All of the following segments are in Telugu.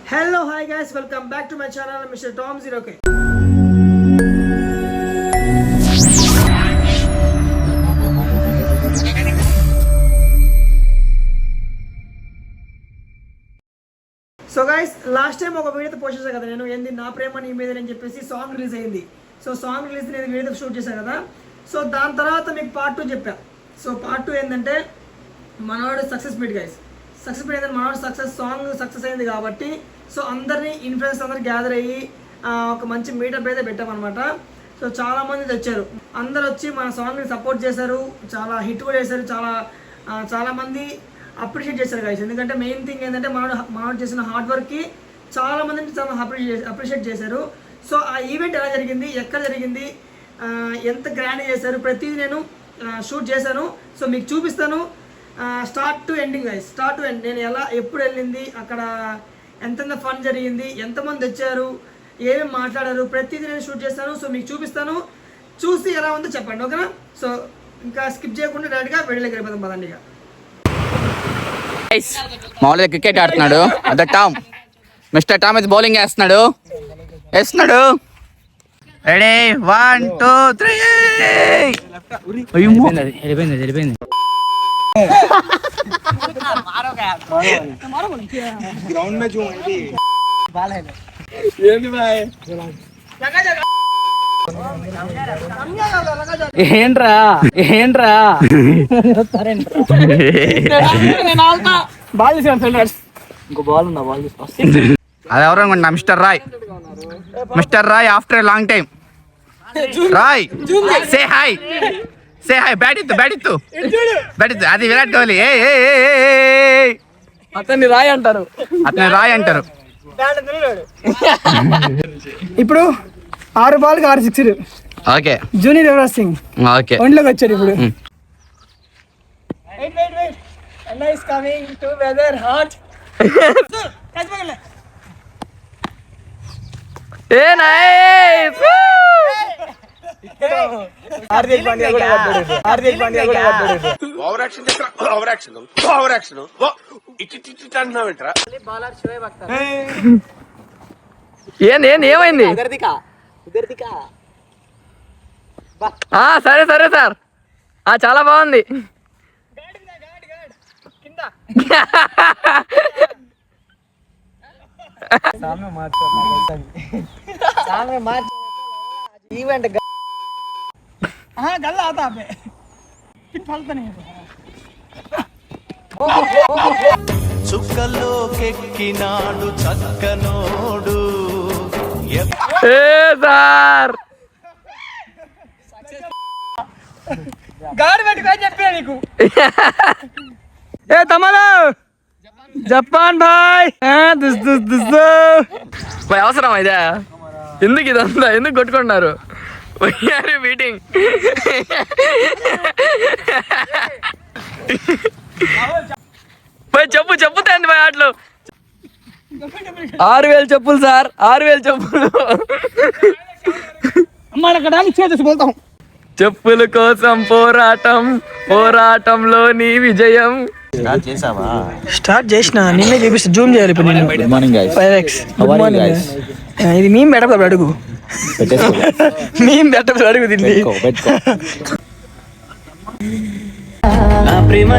Hello, hi guys, welcome back to my channel, Mr. Tom 0K. So guys last time ఒక వీడియోతో పోస్ట్ చేశాను కదా నేను ఏంది నా ప్రేమ నీ మీద అని చెప్పేసి సాంగ్ రిలీజ్ అయింది. సో సాంగ్ రిలీజ్ నేను వీడియోతో షూట్ చేశాను కదా. సో దాని తర్వాత మీకు పార్ట్ 2 చెప్పా. సో పార్ట్ 2 ఏంటంటే మనవాడు success meet guys. Success meet ఏంటంటే మనవాడు సాంగ్ సక్సెస్ అయింది కాబట్టి సో అందరినీ ఇన్ఫ్లుయెన్స్ అందరూ గ్యాదర్ అయ్యి ఒక మంచి మీటప్ అయితే పెట్టామన్నమాట. సో చాలామంది వచ్చారు, అందరు వచ్చి మన సాంగ్ని సపోర్ట్ చేశారు, చాలా హిట్ కూడా చేశారు, చాలామంది అప్రిషియేట్ చేశారు గైస్. ఎందుకంటే మెయిన్ థింగ్ ఏంటంటే మనోడు చేసిన హార్డ్ వర్క్కి చాలామంది చాలా అప్రిషియేట్ చేశారు. సో ఆ ఈవెంట్ ఎలా జరిగింది, ఎక్కడ జరిగింది, ఎంత గ్రాండ్ చేశారు, ప్రతిదీ నేను షూట్ చేశాను. సో మీకు చూపిస్తాను start to ending guys. Start to end నేను ఎప్పుడు వెళ్ళింది, అక్కడ ఎంత ఫన్ జరిగింది, ఎంతమంది వచ్చారు, ఏమేమి మాట్లాడారు, ప్రతిదీ నేను షూట్ చేస్తాను. సో మీకు చూపిస్తాను, చూసి ఎలా ఉందో చెప్పండి, ఓకేనా? సో ఇంకా స్కిప్ చేయకుండా డైరెక్ట్గా వెళ్ళలేక వెళ్ళిపోతాం పదండి. ఇక మామూలుగా క్రికెట్ ఆడుతున్నాడు అదే టామ్. మిస్టర్ టామ్ అయితే బౌలింగ్ వేస్తున్నాడు. రెడీ 1 2 3. వెళ్ళిపోయింది. ग्राउंड में जो ఏంట్రా అది ఎవరు అనుకుంటా? Mister Roy after a long time. Roy say hi bat ఇత్తు. అది విరాట్ కోహ్లీ. అతన్ని రాయ్ అంటారు. ఇప్పుడు 6 బాల్కి 6 six. Okay junior Yuvraj Singh okay ఒంట్లోకి వచ్చాడు ఇప్పుడు. హార్దిక్ పాండ్యా కూడా ఏమైంది? సరే సార్, చాలా బాగుంది. చుక్కలోకెక్కినాడు చక్కనోడు సార్ గాడి పెట్టుకొని చెప్పా నీకు. ఏ తమలో జపాన్ భాయ్ అవసరం ఇదే? ఎందుకు ఇదంతా ఎందుకు కొట్టుకుంటున్నారు? మీటింగ్ చెప్పుతాండి భాయ్ ఆటలు. 6000 చెప్పులు సార్, 6000 చెప్పులు. చెప్పుల కోసం పోరాటంలో నీ విజయం. స్టార్ట్ చేసిన నిన్నే చూపిస్తా, జూమ్ చేయాలి ఇప్పుడు. Good morning guys. 5x good morning. ఇది మేము పెట్టప్పుడు అడుగు తిండి. నా ప్రేమ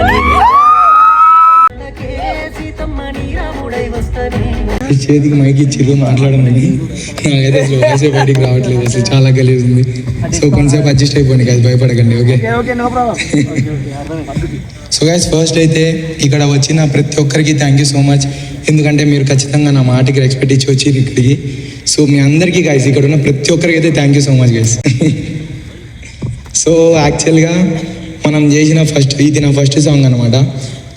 చేతికి మైకి ఇచ్చిర్రు మాట్లాడమని. నాకైతే అసలు బయటికి రావట్లేదు, అసలు చాలా గలీజ్ ఉంది. సో కొంతసేపు అడ్జస్ట్ అయిపోయింది కదా, భయపడకండి. ఓకే సో గైస్, ఫస్ట్ అయితే ఇక్కడ వచ్చిన ప్రతి ఒక్కరికి థ్యాంక్ యూ సో మచ్. ఎందుకంటే మీరు ఖచ్చితంగా నా మాటకి రెస్పెక్ట్ ఇచ్చి వచ్చిర్రు ఇక్కడికి. సో మీ అందరికీ గైస్, ఇక్కడ ఉన్న ప్రతి ఒక్కరికి అయితే thank you so much guys. So యాక్చువల్గా మనం చేసిన ఇది నా ఫస్ట్ సాంగ్ అనమాట.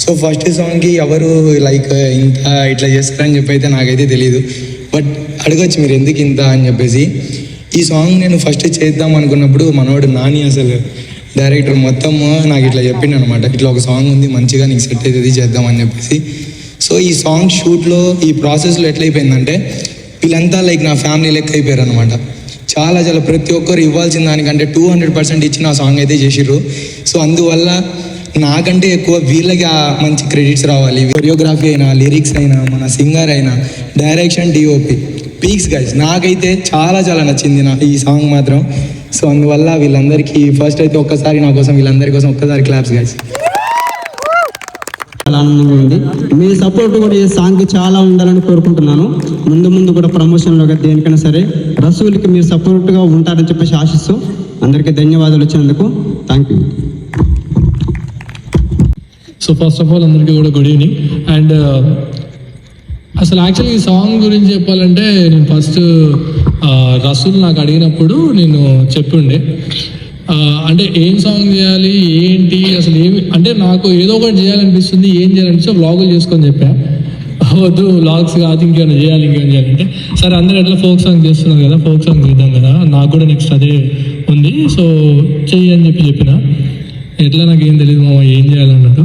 సో ఫస్ట్ సాంగ్కి ఎవరు లైక్ ఇంత ఇట్లా చేస్తారని చెప్పి అయితే నాకైతే తెలియదు. బట్ అడగచ్చు మీరు ఎందుకు ఇంత అని చెప్పేసి. ఈ సాంగ్ నేను ఫస్ట్ చేద్దాం అనుకున్నప్పుడు మనోడు నాని అసలు డైరెక్టర్ మొత్తం నాకు ఇట్లా చెప్పిండు అనమాట, ఇట్లా ఒక సాంగ్ ఉంది మంచిగా నీకు సెట్ అవుతుంది చేద్దామని చెప్పేసి. సో ఈ సాంగ్ షూట్లో ఈ ప్రాసెస్లో ఎట్లయిపోయిందంటే వీళ్ళంతా లైక్ నా ఫ్యామిలీ లెక్క అయిపోయారు అనమాట. చాలా ప్రతి ఒక్కరు ఇవ్వాల్సిన దానికంటే 200% ఇచ్చి నా సాంగ్ అయితే చేసిర్రు. సో అందువల్ల నాకంటే ఎక్కువ వీళ్ళకి ఆ మంచి క్రెడిట్స్ రావాలి. కొరియోగ్రఫీ అయినా, లిరిక్స్ అయినా, మన సింగర్ అయినా, డైరెక్షన్, డిఓపి, పీక్స్ గైస్. నాకైతే చాలా చాలా నచ్చింది ఈ సాంగ్ మాత్రం. సో అందువల్ల వీళ్ళందరికీ ఫస్ట్ అయితే ఒక్కసారి నా కోసం, వీళ్ళందరి కోసం ఒక్కసారి క్లాప్స్ గైస్. చాలా ఆనందంగా ఉంది. మీ సపోర్ట్ కూడా ఈ సాంగ్కి చాలా ఉండాలని కోరుకుంటున్నాను. ముందు ముందు కూడా ప్రమోషన్లో దేనికైనా సరే రసూల్కి మీరు సపోర్ట్గా ఉంటారని చెప్పేసి ఆశిస్తూ అందరికీ ధన్యవాదాలు వచ్చినందుకు. Thank you. So first of all అందరికీ కూడా గుడ్ ఈవినింగ్. అండ్ అసలు యాక్చువల్లీ ఈ సాంగ్ గురించి చెప్పాలంటే నేను ఫస్ట్ రసూల్ నాకు అడిగినప్పుడు నేను చెప్పుండే అంటే ఏం సాంగ్ చేయాలి ఏంటి అసలు ఏమి అంటే నాకు ఏదో ఒకటి చేయాలనిపిస్తుంది, ఏం చేయాలనిపిస్తే వ్లాగులు చేసుకొని చెప్పా. వద్దు వ్లాగ్స్ కాదు ఇంకేమైనా చేయాలి చేయాలంటే సరే అందరూ ఎట్లా ఫోక్ సాంగ్ చేస్తున్నారు కదా, ఫోక్ సాంగ్ చేద్దాం కదా, నాకు కూడా నెక్స్ట్ అదే ఉంది సో చెయ్యి అని చెప్పిన. ఎట్లా నాకు ఏం తెలియదు మామ ఏం చేయాలన్నట్టు.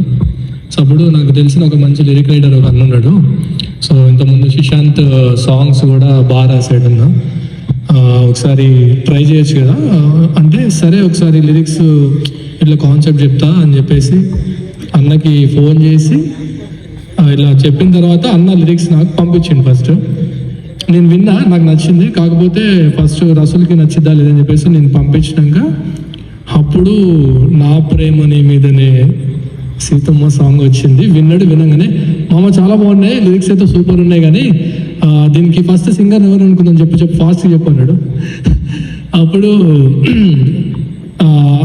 సో అప్పుడు నాకు తెలిసిన ఒక మంచి లిరిక్ రైటర్ ఒక అన్న ఉన్నాడు. సో ఇంతకుముందు సుశాంత్ సాంగ్స్ కూడా బాగా రాసాడు అన్న, ఒకసారి ట్రై చేయొచ్చు కదా అంటే సరే ఒకసారి లిరిక్స్ ఇట్లా కాన్సెప్ట్ చెప్తా అని చెప్పేసి అన్నకి ఫోన్ చేసి ఇలా చెప్పిన తర్వాత అన్న లిరిక్స్ నాకు పంపించిండు. ఫస్ట్ నేను విన్నా, నాకు నచ్చింది. కాకపోతే ఫస్ట్ రసూల్కి నచ్చిద్దా లేదని చెప్పేసి నేను పంపించినాక అప్పుడు నా ప్రేమ నీ మీదనే సీతమ్మ సాంగ్ వచ్చింది. వినగానే మామ చాలా బాగున్నాయి, లిరిక్స్ అయితే సూపర్ ఉన్నాయి, కానీ దీనికి ఫస్ట్ సింగర్ ఎవరు అనుకుందని చెప్పి ఫాస్ట్గా చెప్పన్నాడు. అప్పుడు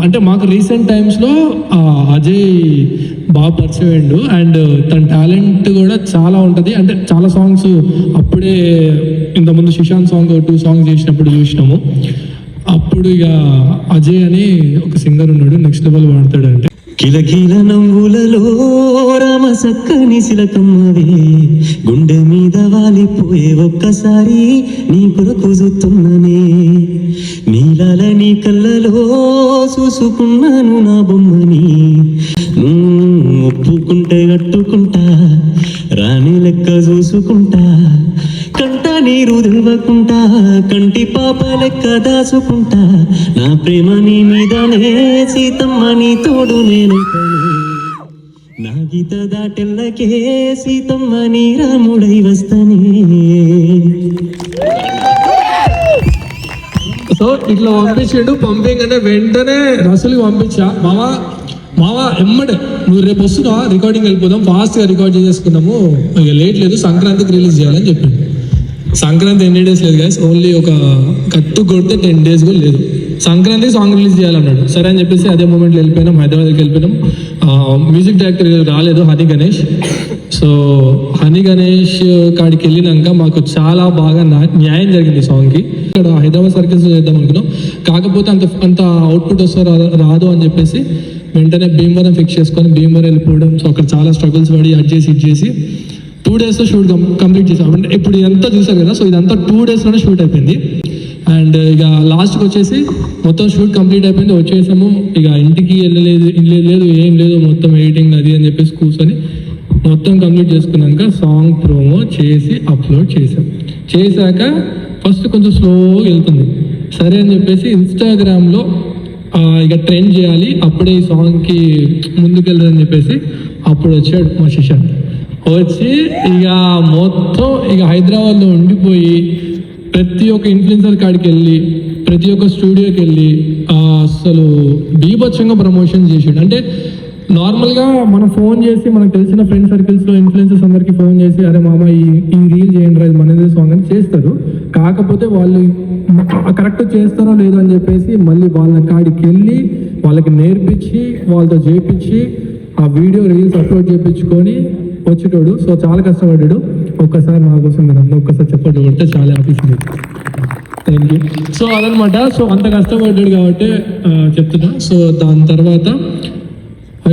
అంటే మాకు రీసెంట్ టైమ్స్లో అజయ్ బాగా పరిచయం అయ్యిండు అండ్ తన టాలెంట్ కూడా చాలా ఉంటుంది. అంటే చాలా సాంగ్స్ అప్పుడే ఇంతకుముందు సుశాంత్ సాంగ్ 2 సాంగ్స్ చేసినప్పుడు చూసినాము. అప్పుడు ఇక అజయ్ అని ఒక సింగర్ ఉన్నాడు, నెక్స్ట్ లెవెల్ వాడతాడు. అంటే కిలకిల నవ్వులలో రామ సక్కని శిలకమ్మవే గుండె మీద వాలిపోయే ఒక్కసారి నీ కొరకు చూస్తున్ననే నీలాల నీ కళ్ళలో చూసుకున్నాను నా బొమ్మని ఒప్పుకుంటే కట్టుకుంటా రాణి లెక్క చూసుకుంటా కంట నీరు దివ్వకుంటా కంటి పాప లెక్క దాచుకుంటా నా ప్రేమ నీ మీదనే సీతమ్మ నీ తోడు నేను నా గీత దాటెల్లకే సీతమ్మ నీ రాముడై వస్తనే. సో ఇట్లా పంపించగానే వెంటనే రసూల్కి పంపించా, మావా ఎమ్మడే నువ్వు రేపు వస్తున్నావా రికార్డింగ్ వెళ్ళిపోదాం, ఫాస్ట్గా రికార్డ్ చేసుకున్నాము, ఇక లేట్ లేదు, సంక్రాంతికి రిలీజ్ చేయాలని చెప్పింది. సంక్రాంతి ఎన్ని డేస్ లేదు గైస్, ఓన్లీ ఒక కట్టు కొడితే 10 days కూడా లేదు. సంక్రాంతికి సాంగ్ రిలీజ్ చేయాలన్నాడు. సరే అని చెప్పేసి అదే మూమెంట్లో వెళ్ళిపోయినాం, హైదరాబాద్కి వెళ్ళిపోయినాం. మ్యూజిక్ డైరెక్టర్ రాలేదు, honey Ganesh. So honey Ganesh కాడికి వెళ్ళినాక మాకు చాలా బాగా న్యాయం జరిగింది సాంగ్కి. ఇక్కడ హైదరాబాద్ సర్కిల్స్ చేద్దాం అనుకున్నాం, కాకపోతే అంత అవుట్పుట్ వస్తే రాదు అని చెప్పేసి వెంటనే భీమవరం ఫిక్స్ చేసుకొని భీమవరం వెళ్ళిపోవడం. సో అక్కడ చాలా స్ట్రగుల్స్ పడి అడ్జస్ట్ చేసి 2 days షూట్ కంప్లీట్ చేసాం. అంటే ఇప్పుడు ఇదంతా చూసారు కదా, సో ఇదంతా 2 daysలోనే షూట్ అయిపోయింది. అండ్ ఇక లాస్ట్కి వచ్చేసి మొత్తం షూట్ కంప్లీట్ అయిపోయింది, వచ్చేసాము. ఇక ఇంటికి వెళ్ళలేదు ఏం లేదు, మొత్తం ఎడిటింగ్ అది అని చెప్పేసి కూర్చొని మొత్తం కంప్లీట్ చేసుకున్నాక సాంగ్ ప్రోమో చేసి అప్లోడ్ చేశాక ఫస్ట్ కొంచెం స్లోగా వెళ్తుంది. సరే అని చెప్పేసి ఇన్స్టాగ్రామ్లో ఇక ట్రెండ్ చేయాలి, అప్పుడే ఈ సాంగ్కి ముందుకెళ్ళదని చెప్పేసి అప్పుడు వచ్చాడు మా సుశాంత్. వచ్చి ఇక మొత్తం ఇక హైదరాబాద్లో ఉండిపోయి ప్రతి ఒక్క ఇన్ఫ్లుయెన్సర్ కాడికి వెళ్ళి ప్రతి ఒక్క స్టూడియోకి వెళ్ళి అసలు బీభత్సంగా ప్రమోషన్ చేసాడు. అంటే నార్మల్గా మనం ఫోన్ చేసి మనకు తెలిసిన ఫ్రెండ్ సర్కిల్స్లో ఇన్ఫ్లుయెన్సర్స్ అందరికీ ఫోన్ చేసి అరే మామ ఈ రీల్ చేయండి రా మనదే సాంగ్ అని చేస్తారు. కాకపోతే వాళ్ళు కరెక్ట్ చేస్తారో లేదో అని చెప్పేసి మళ్ళీ వాళ్ళ కాడికి వెళ్ళి వాళ్ళకి నేర్పించి వాళ్ళతో చేయించి ఆ వీడియో రీల్స్ అప్లోడ్ చేయించుకొని వచ్చేటోడు. సో చాలా కష్టపడ్డాడు. ఒక్కసారి నా కోసం మీరు అందరూ ఒక్కసారి చెప్పండి కొడితే చాలా ఆఫీస్. Thank you. సో అదనమాట. సో అంత కష్టపడ్డాడు కాబట్టి చెప్తున్నా. సో దాని తర్వాత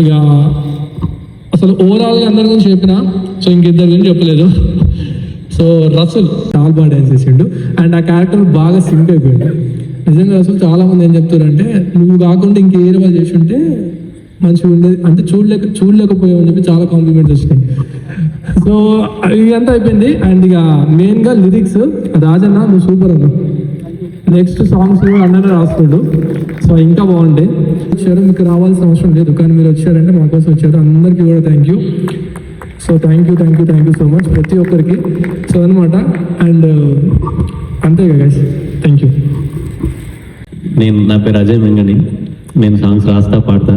ఇక అసలు ఓవరాల్గా అందరి గురించి చెప్పిన, సో ఇంకిద్దరి గురించి చెప్పలేదు. సో రసూల్ చాలా బాగా డ్యాన్స్ చేసిండు అండ్ ఆ క్యారెక్టర్ బాగా సింక్ అయిపోయింది. నిజంగా రసూల్ చాలామంది ఏం చెప్తారంటే నువ్వు కాకుండా ఇంకేరే వాళ్ళు చేసి ఉంటే మంచిగా ఉండేది, అంటే చూడలేకపోయావు అని చెప్పి చాలా కాంప్లిమెంట్స్ వచ్చినాయి. సో ఇదంతా అయిపోయింది. అండ్ ఇక మెయిన్గా లిరిక్స్ రాజన్న నువ్వు సూపర్ అన్నా, నెక్స్ట్ సాంగ్స్ కూడా అన్ననే రాస్తుండు. సో ఇంకా బాగుంటాయి. వచ్చారు, మీకు రావాల్సిన అవసరం లేదు, కానీ మీరు వచ్చారంటే మా కోసం వచ్చారు. అందరికీ కూడా thank you. So thank you so much ప్రతి ఒక్కరికి. సో అనమాట. అండ్ అంతే గైస్, థ్యాంక్ యూ. నా పేరు అజయ్ మెంగని. నేను సాంగ్స్ రాస్తా పాడతా.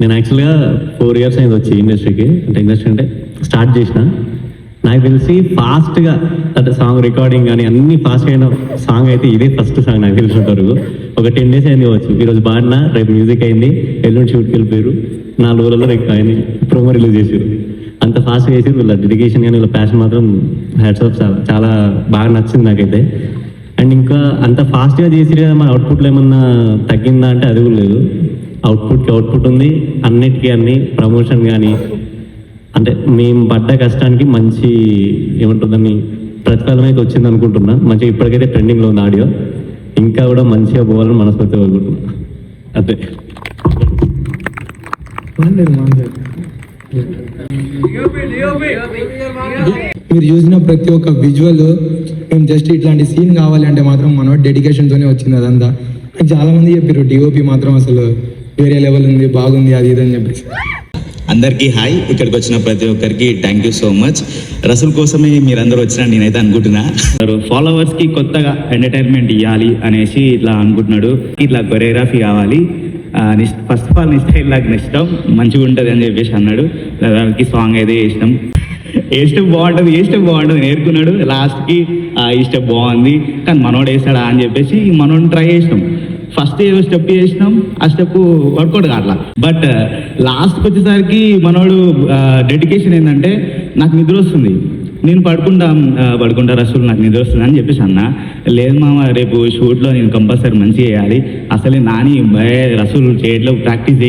నేను యాక్చువల్గా 4 years అయింది వచ్చి ఇండస్ట్రీ అంటే స్టార్ట్ చేసిన. నాకు తెలిసి ఫాస్ట్గా అంటే సాంగ్ రికార్డింగ్ కానీ అన్ని ఫాస్ట్గా అయిన సాంగ్ అయితే ఇదే ఫస్ట్ సాంగ్ నాకు తెలిసినంత వరకు. ఒక 10 days అయింది కావచ్చు. ఈరోజు పాడినా, రేపు మ్యూజిక్ అయింది, ఎల్లుండి షూట్కి వెళ్ళిపోయారు. 4 రోజులలో రేపు అయింది ప్రోమో రిలీజ్ చేసారు. అంత ఫాస్ట్గా చేసి వీళ్ళ డెడికేషన్ కానీ వీళ్ళ ప్యాషన్ మాత్రం హ్యాట్స్ ఆఫ్. చాలా బాగా నచ్చింది నాకైతే. అండ్ ఇంకా అంత ఫాస్ట్గా చేసి కదా మన అవుట్పుట్లో ఏమన్నా తగ్గిందా అంటే అది కూడా లేదు. అవుట్పుట్ ఉంది, అన్నిటికీ అన్ని ప్రమోషన్ కానీ అంటే మేము పడ్డ కష్టానికి మంచి ఏమంటుందని ప్రతిఫలం అయితే వచ్చింది అనుకుంటున్నా. మంచిగా ఇప్పటికైతే ట్రెండింగ్లో ఉంది ఆడియో. ఇంకా కూడా మంచిగా పోవాలని మనస్ఫూర్తిగా కోరుకుంటున్నా. అదే మీరు చూసిన ప్రతి ఒక్క విజువల్ మేము జస్ట్ ఇట్లాంటి సీన్ కావాలి అంటే మాత్రం మన డెడికేషన్తోనే వచ్చింది అదంతా. చాలా మంది చెప్పారు డిఓపి మాత్రం అసలు వేరే లెవెల్ ఉంది, బాగుంది, అది ఇది అని చెప్పేసి. అందరికీ హాయ్. ఇక్కడికి వచ్చిన ప్రతి ఒక్కరికి thank you so much. Rasool కోసమే మీరందరూ వచ్చినా నేనైతే అనుకుంటున్నా. ఫాలోవర్స్కి కొత్తగా ఎంటర్టైన్మెంట్ ఇవ్వాలి అనేసి ఇట్లా అనుకుంటున్నాడు. ఇట్లా కొరియోగ్రఫీ కావాలి, ఫస్ట్ ఆఫ్ ఆల్ నీ స్టైల్ నాకు ఇష్టం, మంచిగా ఉంటుంది అని చెప్పేసి అన్నాడు. దానికి సాంగ్ అయితే ఇష్టం బాగుంటుంది నేర్చుకున్నాడు. లాస్ట్కి ఈ స్టెప్ బాగుంది కానీ మనోడు వేస్తాడా అని చెప్పేసి మనోడిని ట్రై చేసినాం. ఫస్ట్ ఏదో స్టెప్ చేసినాం, ఆ స్టెప్ వర్కౌట్ కావట్లా. బట్ లాస్ట్కి వచ్చేసరికి మనోడు డెడికేషన్ ఏంటంటే నాకు నిద్ర వస్తుంది, నేను పడుకుంటా రసూల్ నాకు నిద్ర వస్తుంది అని చెప్పేసి అన్న. లేదు మామ, రేపు షూట్లో నేను కంపల్సరీ మంచిగా చేయాలి, అసలే నాని రసూల్ చేయట్లో ప్రాక్టీస్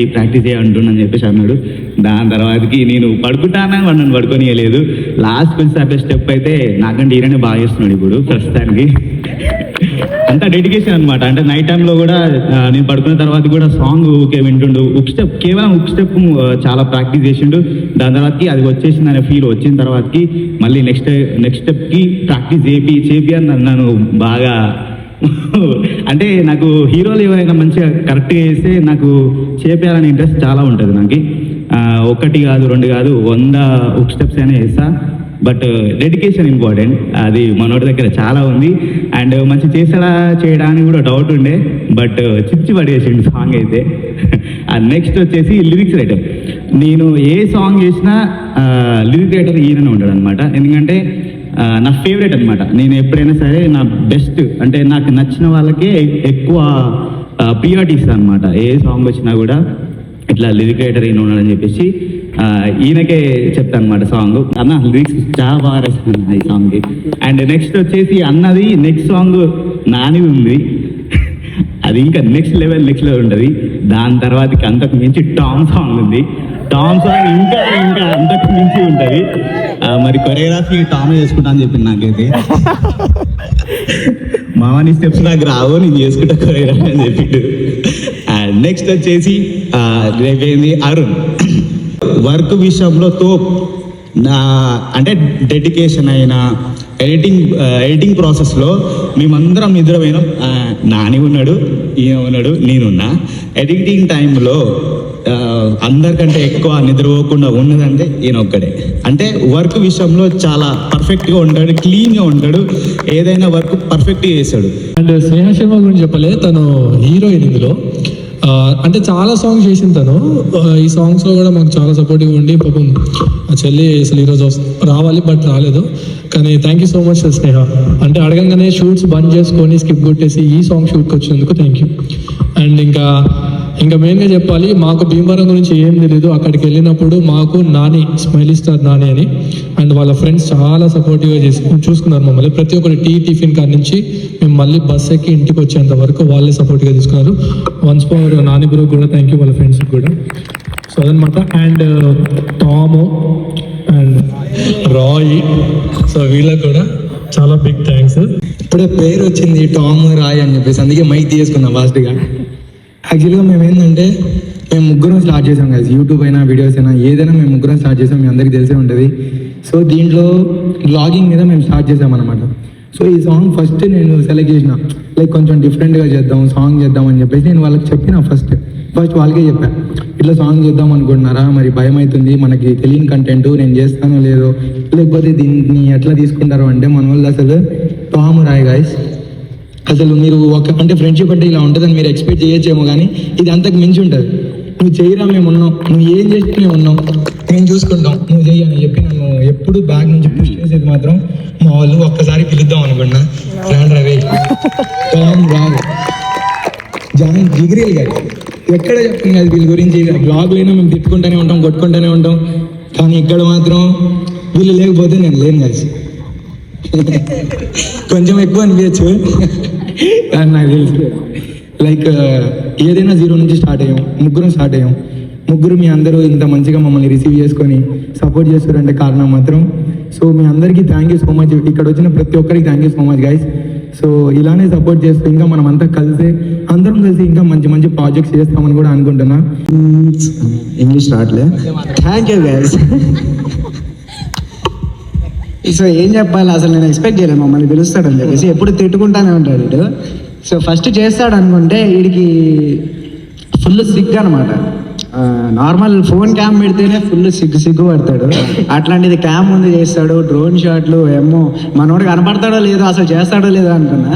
చేయి అంటుండని చెప్పేసి అన్నాడు. దాని తర్వాతకి నేను పడుకుంటానని నన్ను పడుకోనియలేదు. లాస్ట్కి వచ్చేసరికి స్టెప్ అయితే నాకంటే ఈయననే బాగా చేస్తున్నాడు ఇప్పుడు ప్రస్తుతానికి. అంత డెడికేషన్ అనమాట. అంటే నైట్ టైంలో కూడా నేను పడుకున్న తర్వాత కూడా సాంగ్ ఓకే వింటుండు. కేవలం ఉక్ స్టెప్ చాలా ప్రాక్టీస్ చేసిండు. దాని తర్వాతకి అది వచ్చేసింది అనే ఫీల్ వచ్చిన తర్వాతకి మళ్ళీ నెక్స్ట్ స్టెప్కి ప్రాక్టీస్ చేపి అని నన్ను బాగా అంటే నాకు హీరోలు ఎవరైనా మంచిగా కరెక్ట్గా చేస్తే నాకు చేపేయాలనే ఇంట్రెస్ట్ చాలా ఉంటుంది నాకు. 1 కాదు 2 కాదు 100 ఉక్ స్టెప్స్ అయినా చేస్తా. బట్ డెడికేషన్ ఇంపార్టెంట్, అది మనోడి దగ్గర చాలా ఉంది. అండ్ మంచి చేయడానికి కూడా డౌట్ ఉండే, బట్ చిచ్చి పడేసిండు సాంగ్ అయితే. నెక్స్ట్ వచ్చేసి లిరిక్స్ రైటర్. నేను ఏ సాంగ్ చేసినా లిరిక్ రైటర్ ఈయననే ఉంటాడు అనమాట. ఎందుకంటే నా ఫేవరెట్ అనమాట. నేను ఎప్పుడైనా సరే నా బెస్ట్ అంటే నాకు నచ్చిన వాళ్ళకే ఎక్కువ ప్రియారిటీ ఇస్తాను అనమాట. ఏ సాంగ్ వచ్చినా కూడా ఇట్లా లిరిక్ రైటర్ ఈయన ఉన్నాడని చెప్పేసి ఈయనకే చెప్తాను అనమాట సాంగ్. అన్న లిరిక్స్ చాలా బాగా రాస్తాను ఈ సాంగ్కి. అండ్ నెక్స్ట్ వచ్చేసి అన్నది నెక్స్ట్ సాంగ్ నాని ఉంది, అది ఇంకా నెక్స్ట్ లెవెల్ ఉంటుంది. దాని తర్వాతకి అంతకు మించి టామ్ సాంగ్ ఉంది. టామ్ సాంగ్ ఇంకా అంతకు మించి ఉంటుంది. మరి కొరియోగ్రఫీ టామ్ చేసుకుంటా అని చెప్పింది నాకైతే. మామని స్టెప్స్ నాకు రావు, నేను చేసుకుంటా కొరియోగ్రఫీ అని చెప్పిండు. అండ్ నెక్స్ట్ వచ్చేసి రేపేంది అరుణ్. వర్క్ విషయంలో అంటే డెడికేషన్ అయినా ఎడిటింగ్ ప్రాసెస్లో మేమందరం నిద్రపోయినాం. నాని ఉన్నాడు, ఈయన ఉన్నాడు, నేనున్నా. ఎడిటింగ్ టైంలో అందరికంటే ఎక్కువ నిద్రపోకుండా ఉన్నదంటే ఈయన ఒక్కడే. అంటే వర్క్ విషయంలో చాలా పర్ఫెక్ట్గా ఉంటాడు, క్లీన్గా ఉంటాడు, ఏదైనా వర్క్ పర్ఫెక్ట్గా చేస్తాడు. అండ్ స్నేహ శర్మ గురించి చెప్పలే, తను హీరోయిన్ ఇందులో. అంటే చాలా సాంగ్స్ చేసిన తను. ఈ సాంగ్స్లో కూడా మాకు చాలా సపోర్టివ్ ఉండి పాపం ఆ చెల్లి అసలు ఈరోజు రావాలి బట్ రాలేదు. కానీ థ్యాంక్ యూ సో మచ్ స్నేహ. అంటే అడగంగానే షూట్స్ బంద్ చేసుకొని స్కిప్ కొట్టేసి ఈ సాంగ్ షూట్కి వచ్చినందుకు థ్యాంక్ యూ. అండ్ ఇంకా మెయిన్గా చెప్పాలి, మాకు భీమవరం గురించి ఏం తెలియదు. అక్కడికి వెళ్ళినప్పుడు మాకు నాని, స్మైలీ స్టార్ నాని అని అండ్ వాళ్ళ ఫ్రెండ్స్ చాలా సపోర్టివ్గా చూసుకున్నారు మమ్మల్ని. ప్రతి ఒక్కటి టిఫిన్ కాడ నుంచి మేము మళ్ళీ బస్ ఎక్కి ఇంటికి వచ్చేంత వరకు వాళ్ళే సపోర్ట్గా తీసుకున్నారు. వన్స్ మోర్ నాని బ్రో కూడా థ్యాంక్ యూ, వాళ్ళ ఫ్రెండ్స్కి కూడా. సో అదనమాట. అండ్ టాము అండ్ రాయ్, సో వీళ్ళకి కూడా చాలా బిగ్ థ్యాంక్స్. ఇప్పుడే పేరు వచ్చింది టామ్ రాయ్ అని చెప్పేసి, అందుకే మైక్ తీసుకున్నాం ఫాస్ట్గా. యాక్చువల్గా మేము ఏంటంటే మేము ముగ్గురం స్టార్ట్ చేసాం కదా, యూట్యూబ్ అయినా వీడియోస్ అయినా ఏదైనా మేము ముగ్గురం స్టార్ట్ చేసాం, మీ అందరికీ తెలిసే ఉంటుంది. సో దీంట్లో బ్లాగింగ్ మీద మేము స్టార్ట్ చేసాం అనమాట. సో ఈ సాంగ్ ఫస్ట్ నేను సెలెక్ట్ చేసిన లైక్ కొంచెం డిఫరెంట్గా చేద్దాం, సాంగ్ చేద్దాం అని చెప్పేసి నేను వాళ్ళకి చెప్పిన ఫస్ట్ వాళ్ళకే చెప్పా, ఇట్లా సాంగ్ చేద్దాం అనుకుంటున్నారా, మరి భయం అవుతుంది, మనకి తెలియని కంటెంట్, నేను చేస్తానో లేదో, లేకపోతే దీన్ని ఎట్లా తీసుకుంటారో అంటే మన వాళ్ళు అసలు టామ్ రాయ్ గాయస్. అసలు మీరు అంటే ఫ్రెండ్షిప్ అంటే ఇలా ఉంటుందని మీరు ఎక్స్పెక్ట్ చేయొచ్చేమో, కానీ ఇది అంతకు మించి ఉంటుంది. నువ్వు చేయరా, మేము ఉన్నాం, నువ్వు ఏం చేసి మేము ఉన్నాం, మేము చూసుకుంటాం, నువ్వు చెయ్యి అని చెప్పి నన్ను ఎప్పుడు బ్యాగ్ నుంచి పుష్ చేసేది మాత్రం మా వాళ్ళు. ఒక్కసారి పిలుద్దాం అనుకున్నా, రాండ్ రవి, టామ్ రాయ్, జాన్ జిగ్రీల్ గారు, ఎక్కడ చెప్తుంది కదా వీళ్ళ గురించి. బ్లాగ్లైనా మేము తిట్టుకుంటూనే ఉంటాం, కొట్టుకుంటూనే ఉంటాం, కానీ ఇక్కడ మాత్రం వీళ్ళు లేకపోతే నేను లేను కలిసి. కొంచెం ఎక్కువ అనిపించచ్చు కానీ నాకు తెలుసు, లైక్ ఏదైనా 0 నుంచి స్టార్ట్ అయ్యాం, ముగ్గురు మీ అందరూ ఇంత మంచిగా మమ్మల్ని రిసీవ్ చేసుకొని సపోర్ట్ చేస్తారంటే కారణం మాత్రం. సో మీ అందరికీ థ్యాంక్ యూ సో మచ్, ఇక్కడ వచ్చిన ప్రతి ఒక్కరికి thank you so much guys. So ఇలానే సపోర్ట్ చేస్తూ ఇంకా మనం అంతా అందరం కలిసి ఇంకా మంచి మంచి ప్రాజెక్ట్స్ చేస్తామని కూడా అనుకుంటున్నా. ఇంగ్లీష్ రావట్లే. Thank you guys. సో ఏం చెప్పాలి, అసలు నేను ఎక్స్పెక్ట్ చేయలేదు మమ్మల్ని పిలుస్తాడని చెప్పేసి. ఎప్పుడు తిట్టుకుంటానే ఉంటాడు వీడు. సో ఫస్ట్ చేస్తాడు అనుకుంటే వీడికి ఫుల్ సిగ్గు అనమాట. నార్మల్ ఫోన్ క్యామ్ పెడితేనే ఫుల్ సిగ్గు పడతాడు, అట్లాంటిది క్యామ్ ముందు చేస్తాడు, డ్రోన్ షాట్లు. ఏమో మనోడు కనపడతాడో లేదో, అసలు చేస్తాడో లేదో అనుకున్నా.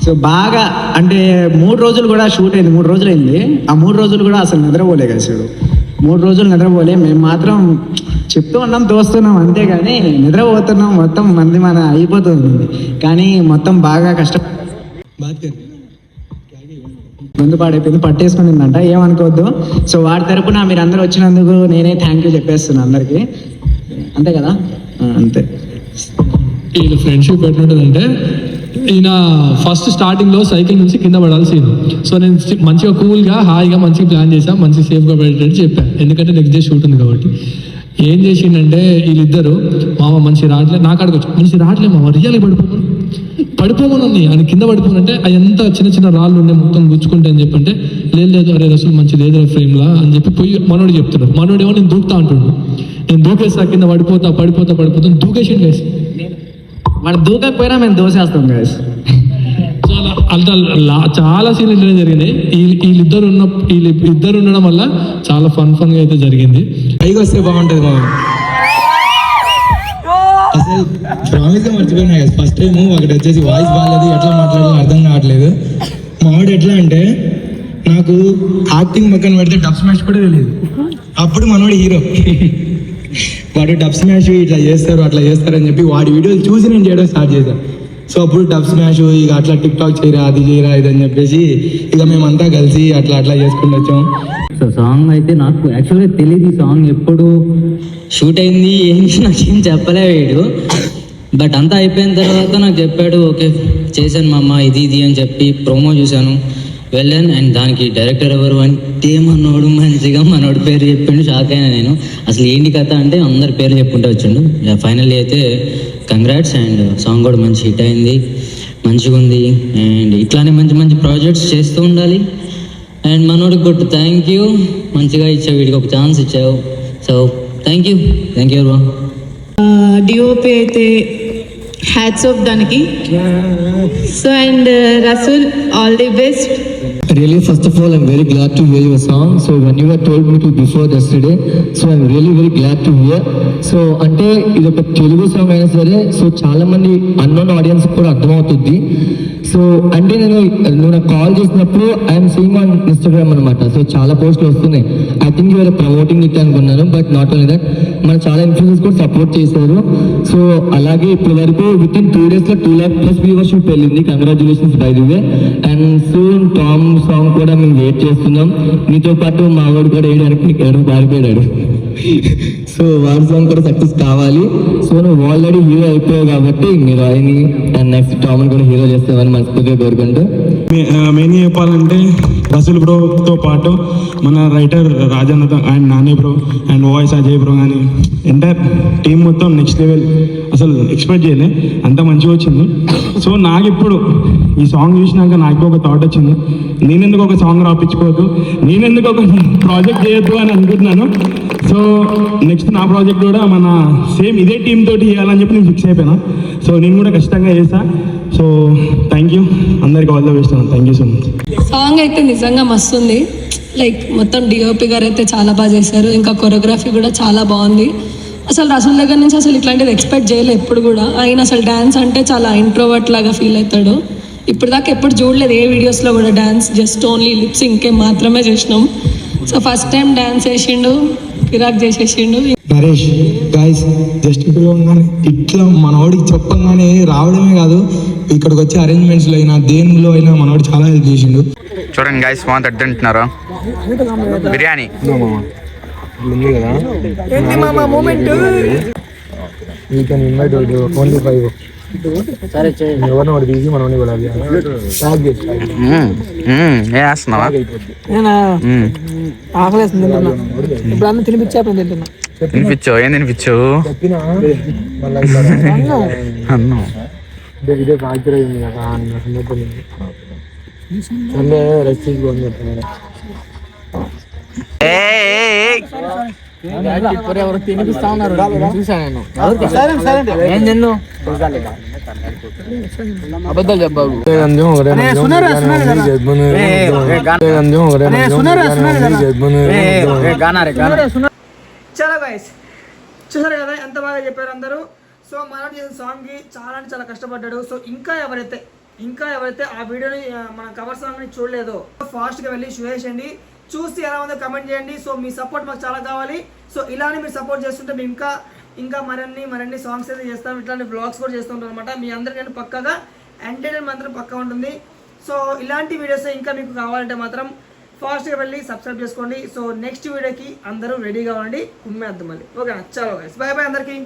సో బాగా అంటే 3 రోజులు కూడా షూట్ అయింది, 3 రోజులు అయింది. ఆ 3 రోజులు కూడా అసలు నిద్రపోలే కలిసాడు, 3 రోజులు నిద్రపోలే. మేము మాత్రం చెప్తూ ఉన్నాం, తోస్తున్నాం, అంతేగాని నిద్రపోతున్నాం. మొత్తం మన అయిపోతుంది, కానీ మొత్తం బాగా ముందు పాడైపోయింది, పట్టేసుకునిందంట, ఏమనుకోవద్దు. సో వాడి తరపున మీరు అందరూ వచ్చినందుకు నేనే థ్యాంక్ యూ చెప్పేస్తున్నాను అందరికీ. అంతే కదా, అంతే. వీళ్ళ ఫ్రెండ్షిప్ ఎట్లుంటుందంటే, ఈయన ఫస్ట్ స్టార్టింగ్లో సైకిల్ నుంచి కింద పడాల్సింది. సో నేను మంచిగా కూల్గా హాయిగా మంచిగా ప్లాన్ చేశాను, మంచిగా సేఫ్గా పెట్టేటట్టు చెప్పాను, ఎందుకంటే నెక్స్ట్ డే షూట్ ఉంది కాబట్టి. ఏం చేసిండంటే వీళ్ళిద్దరు, మామ మంచి రావట్లే, నాకు అడగచ్చు, మంచి రావట్లే మామ, రియల్గా పడిపోమని ఆయన కింద పడిపోనంటే అవి ఎంత చిన్న రాళ్ళు ఉండే మొత్తం గుచ్చుకుంటే అని చెప్పంటే, లేదు అరే రసలు మంచి లేదురా ఫ్రేమ్లా అని చెప్పి పోయి మనోడు చెప్తున్నాడు. మనోడు ఏమో నేను దూకుతా అంటున్నాడు, నేను దూకేస్తా, కింద పడిపోతా దూకేసి వేసి వాడు దూకకపోయినా మేము దోసేస్తాం గైస్. చాలా సీన్లు ఇంటనే జరిగినాయి. వీళ్ళిద్దరు ఉండడం వల్ల చాలా ఫన్గా అయితే జరిగింది. పైకి వస్తే బాగుంటుంది మా అసలు ప్రామిస్గా మర్చిపోయినా. ఫస్ట్ టైం ఒకటి వచ్చేసి వాయిస్ బాగాలేదు, ఎట్లా మాట్లాడాలో అర్థం కావట్లేదు. మావాడు ఎట్లా అంటే నాకు యాక్టింగ్ పక్కన పెడితే డబ్ స్మాష్ కూడా తెలియదు. అప్పుడు మనోడు హీరో, వాడు డబ్ స్మాష్ ఇట్లా చేస్తారు అట్లా చేస్తారని చెప్పి వాడి వీడియోలు చూసి నేను చేయడం స్టార్ట్ చేశాను. సో అప్పుడు డబ్ స్మాష్ ఇక అట్లా టిక్ టాక్ చేయరా, అది చేయరా, ఇదని చెప్పేసి ఇక మేమంతా కలిసి అట్లా చేసుకుంటూ వచ్చాం. సో సాంగ్ అయితే నాకు యాక్చువల్గా తెలియదు, ఈ సాంగ్ ఎప్పుడు షూట్ అయింది ఏంటి నాకేం చెప్పలే వీడు. బట్ అంతా అయిపోయిన తర్వాత నాకు చెప్పాడు, ఓకే చేశాను మా అమ్మ ఇది అని చెప్పి ప్రోమో చూశాను, వెళ్ళాను. అండ్ దానికి డైరెక్టర్ ఎవరు అంటే మనోడు మంచిగా మనోడి పేరు చెప్పిండు, షాక్ అయినా నేను. అసలు ఏంటి కథ అంటే అందరి పేర్లు చెప్పుకుంటూ వచ్చిండు. ఫైనల్లీ అయితే కంగ్రాట్స్, అండ్ సాంగ్ కూడా మంచి హిట్ అయింది, మంచిగా ఉంది. అండ్ ఇట్లానే మంచి మంచి ప్రాజెక్ట్స్ చేస్తూ ఉండాలి. అండ్ మనోడికి కొట్టు థ్యాంక్ యూ, మంచిగా ఇచ్చావు, వీడికి ఒక ఛాన్స్ ఇచ్చావు. So thank you bro. DOP అయితే హ్యాట్స్ ఆఫ్ దానికి. So and Rasool all the best. Really, first of all, I'm very glad to hear your song. So when you had told me to before yesterday, so I'm really very glad to hear. So అంటే ఇది ఒక తెలుగు సాంగ్ అయినా సరే, సో చాలా మంది అన్నోన్ ఆడియన్స్ కూడా అర్థమవుతుంది. సో అంటే నువ్వు నాకు కాల్ చేసినప్పుడు ఐఎమ్ సీయింగ్ ఆన్ ఇన్స్టాగ్రామ్ అనమాట. సో చాలా పోస్టులు వస్తున్నాయి. I think you're promoting it అనుకున్నాను, బట్ నాట్ ఓన్లీ దట్, మన చాలా ఇన్ఫ్లుయెన్సర్స్ కూడా సపోర్ట్ చేశారు. సో అలాగే ఇప్పటి వరకు with in 2 days 2 lakh+ viewership వెళ్ళింది. Congratulations by the way. And soon టామ్ సాంగ్ కూడా మేము వెయిట్ చేస్తున్నాం. మీతో పాటు మా వాడు కూడా వేయడానికి ఎక్కడ పారిపోయాడు. సో వాడి సాంగ్ కూడా సక్సెస్ కావాలి. సో నువ్వు ఆల్రెడీ హీరో అయిపోయావు కాబట్టి మీరు ఆయన్ని అండ్ నెక్స్ట్ టామ్ని కూడా హీరో చేస్తామని మనస్ఫూర్తిగా కోరుకుంటూ, మెయిన్ చెప్పాలంటే రసూల్ బ్రోతో పాటు మన రైటర్ రాజన్నతో and Nani bro and voice Ajay bro కానీ ఎంటైర్ టీం మొత్తం నెక్స్ట్ లెవెల్. అసలు ఎక్స్పెక్ట్ చేయలే, అంత మంచిగా వచ్చింది. సో నాకు ఇప్పుడు ఈ సాంగ్ చూసినాక నాకు ఒక థాట్ వచ్చింది, నేనెందుకు ఒక సాంగ్ రాపించుకోవద్దు, నేనెందుకు ఒక ప్రాజెక్ట్ చేయొద్దు అని అనుకుంటున్నాను. సో నెక్స్ట్ నా ప్రాజెక్ట్ కూడా మన సేమ్ ఇదే టీమ్ తోటి చేయాలని చెప్పి నేను ఫిక్స్ అయిపోయినా. సో నేను కూడా ఖచ్చితంగా చేస్తా. సో థ్యాంక్ యూ అందరికి, ఆల్ ద బెస్ట్ అన్న. Thank you so much. Song అయితే నిజంగా మస్తు ఉంది. లైక్ మొత్తం డిఓపి గారు అయితే చాలా బాగా చేశారు. ఇంకా కొరియోగ్రఫీ కూడా చాలా బాగుంది. అసలు రసూల్ దగ్గర నుంచి అసలు ఇట్లాంటిది ఎక్స్పెక్ట్ చేయలేదు ఎప్పుడు కూడా. ఆయన అసలు డ్యాన్స్ అంటే చాలా ఇంట్రోవర్ట్ లాగా ఫీల్ అవుతాడు. ఇప్పుడు దాకా ఎప్పుడు చూడలేదు ఏ వీడియోస్లో కూడా డ్యాన్స్, జస్ట్ ఓన్లీ లిప్స్ ఇంకే మాత్రమే చేసినాం. సో ఫస్ట్ టైం డ్యాన్స్ వేసిండు, కిరాక్ చేసేసిండు. నరేష్ గాయస్ జస్ట్ పిలవగానే ఇట్లా మనవాడికి చెప్పంగానే రావడమే కాదు, ఇక్కడికి వచ్చే అరేంజ్మెంట్స్లో అయినా దేనిలో అయినా మనవాడు చాలా హెల్ప్ చేసిండు. చూడండి గైస్, బాగుంది తింటున్నారు బిర్యానీ. ఏంటి మామ మూమెంట్? ఓన్లీ 5 ఎవరిని ఒకటి తీసి మనం వేస్తున్నావా? ఆకలేస్తుంది, ఇప్పుడు అన్న తినిపించేప్పుడు తింటున్నా. తినిపించావు? ఏం తినిపించావు? అన్నం. ఇదే బాధ్యత అయింది కదా సండే రెస్ట్ తీసుకోని చెప్తున్నాను. ఎవరు తినిపిస్తా ఉన్నారు చూసాను. అబద్ధాలు చెప్పావు. చలో గైస్, చూసారు కదా ఎంత బాగా చెప్పారు అందరూ. సో మనోడు చేసిన సాంగ్కి చాలా అంటే చాలా కష్టపడ్డాడు. సో ఇంకా ఎవరైతే ఆ వీడియోని మన కవర్ సాంగ్ని చూడలేదో ఫాస్ట్గా వెళ్ళి చూసేయండి, చూసి ఎలా ఉందో కమెంట్ చేయండి. సో మీ సపోర్ట్ మాకు చాలా కావాలి. సో ఇలానే మీరు సపోర్ట్ చేస్తుంటే మేము ఇంకా మరిన్ని సాంగ్స్ అయితే చేస్తాం, ఇట్లాంటి బ్లాగ్స్ కూడా చేస్తుంటాం అనమాట. మీ అందరికీ పక్కగా ఎంటర్టైన్మెంట్ మాత్రం పక్కా ఉంటుంది. సో ఇలాంటి వీడియోస్ ఇంకా మీకు కావాలంటే మాత్రం ఫాస్ట్గా వెళ్ళి సబ్స్క్రైబ్ చేసుకోండి. సో నెక్స్ట్ వీడియోకి అందరూ రెడీగా ఉండి ఉమ్మేద్దాం మళ్ళీ. ఓకేనా? చలో గైస్, బాయ్ బాయ్ అందరికీ.